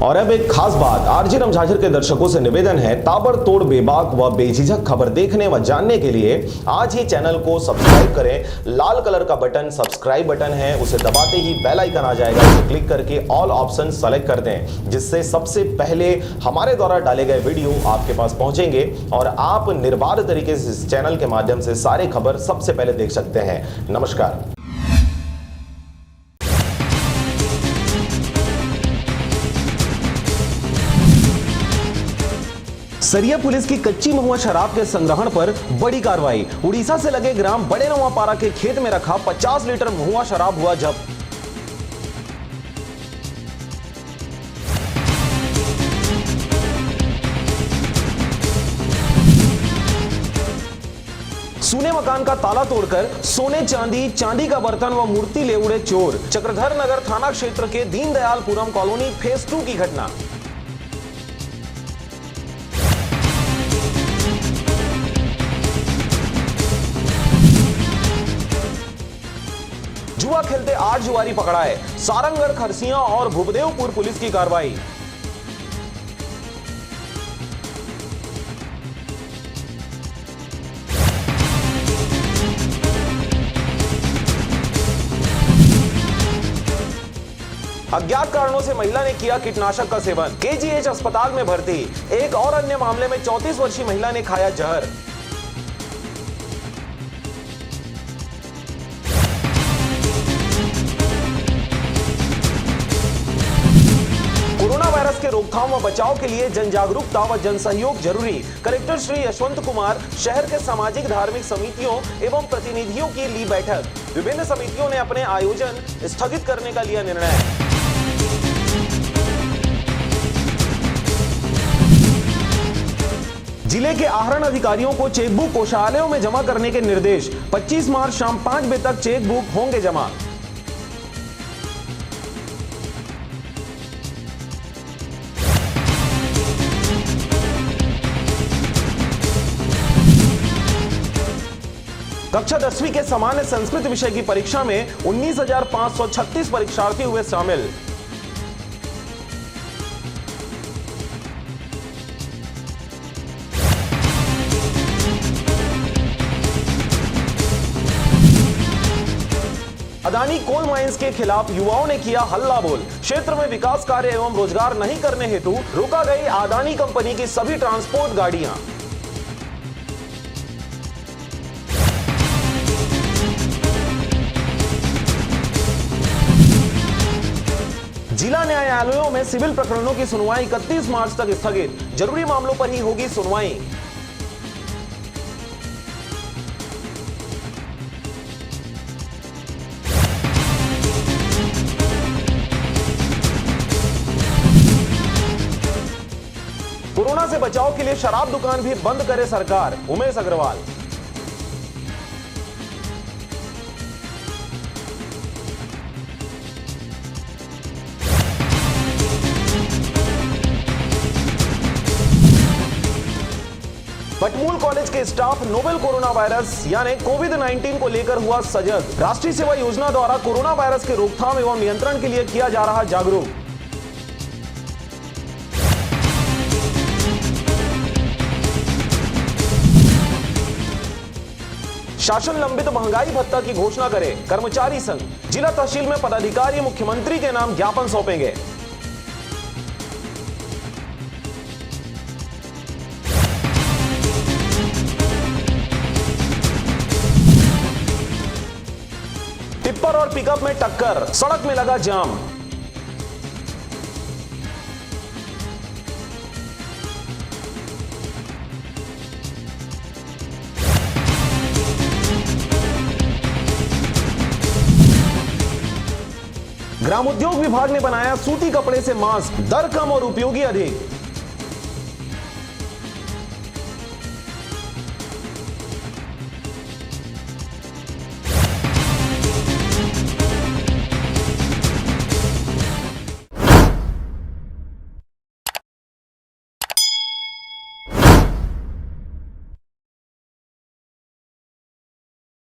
और अब एक खास बात, आरजे रमझाझर के दर्शकों से निवेदन है, ताबड़तोड़ बेबाक व बेझिझक खबर देखने व जानने के लिए आज ही चैनल को सब्सक्राइब करें। लाल कलर का बटन सब्सक्राइब बटन है, उसे दबाते ही बेल आइकन आ जाएगा, उसे क्लिक करके ऑल ऑप्शन सेलेक्ट कर दें, जिससे सबसे पहले हमारे द्वारा डाले गए वीडियो आपके पास पहुंचेंगे और आप निर्बाध तरीके से इस चैनल के माध्यम से सारे खबर सबसे पहले देख सकते हैं। नमस्कार। सरिया पुलिस की कच्ची महुआ शराब के संग्रहण पर बड़ी कार्रवाई। उड़ीसा से लगे ग्राम बड़े नवापारा के खेत में रखा 50 लीटर महुआ शराब हुआ जब्त। सूने मकान का ताला तोड़कर सोने चांदी का बर्तन व मूर्ति ले उड़े चोर। चक्रधर नगर थाना क्षेत्र के दीनदयालपुरम कॉलोनी फेज 2 की घटना। जुआ खेलते 8 जुआरी पकड़ाए। सारंगगढ़, खरसिया और भूपदेवपुर पुलिस की कार्रवाई। अज्ञात कारणों से महिला ने किया कीटनाशक का सेवन, केजीएच अस्पताल में भर्ती। एक और अन्य मामले में 34 वर्षीय महिला ने खाया जहर। कोरोना वायरस के रोकथाम व बचाव के लिए जन जागरूकता व जन सहयोग जरूरी। कलेक्टर श्री यशवंत कुमार शहर के सामाजिक धार्मिक समितियों एवं प्रतिनिधियों की ली बैठक। विभिन्न समितियों ने अपने आयोजन स्थगित करने का लिया निर्णय। जिले के आहरण अधिकारियों को चेकबुक कोषालयों में जमा करने के निर्देश। 25 मार्च शाम 5 बजे तक चेकबुक होंगे जमा। कक्षा 10वीं के सामान्य संस्कृत विषय की परीक्षा में 19,536 परीक्षार्थी हुए शामिल। अदानी कोल माइंस के खिलाफ युवाओं ने किया हल्ला बोल। क्षेत्र में विकास कार्य एवं रोजगार नहीं करने हेतु रोका गई अदानी कंपनी की सभी ट्रांसपोर्ट गाड़ियां। जिला न्यायालयों में सिविल प्रकरणों की सुनवाई 31 मार्च तक स्थगित। जरूरी मामलों पर ही होगी सुनवाई। कोरोना से बचाव के लिए शराब दुकान भी बंद करे सरकार, उमेश अग्रवाल। बटमूल कॉलेज के स्टाफ नोवेल कोरोना वायरस यानी कोविड-19 को लेकर हुआ सजग। राष्ट्रीय सेवा योजना द्वारा कोरोना वायरस के रोकथाम एवं नियंत्रण के लिए किया जा रहा जागरूक। शासन लंबित महंगाई भत्ता की घोषणा करे, कर्मचारी संघ। जिला तहसील में पदाधिकारी मुख्यमंत्री के नाम ज्ञापन सौंपेंगे। टिप्पर और पिकअप में टक्कर, सड़क में लगा जाम। ग्रामोद्योग विभाग ने बनाया सूती कपड़े से मास्क, दर कम और उपयोगी अधिक।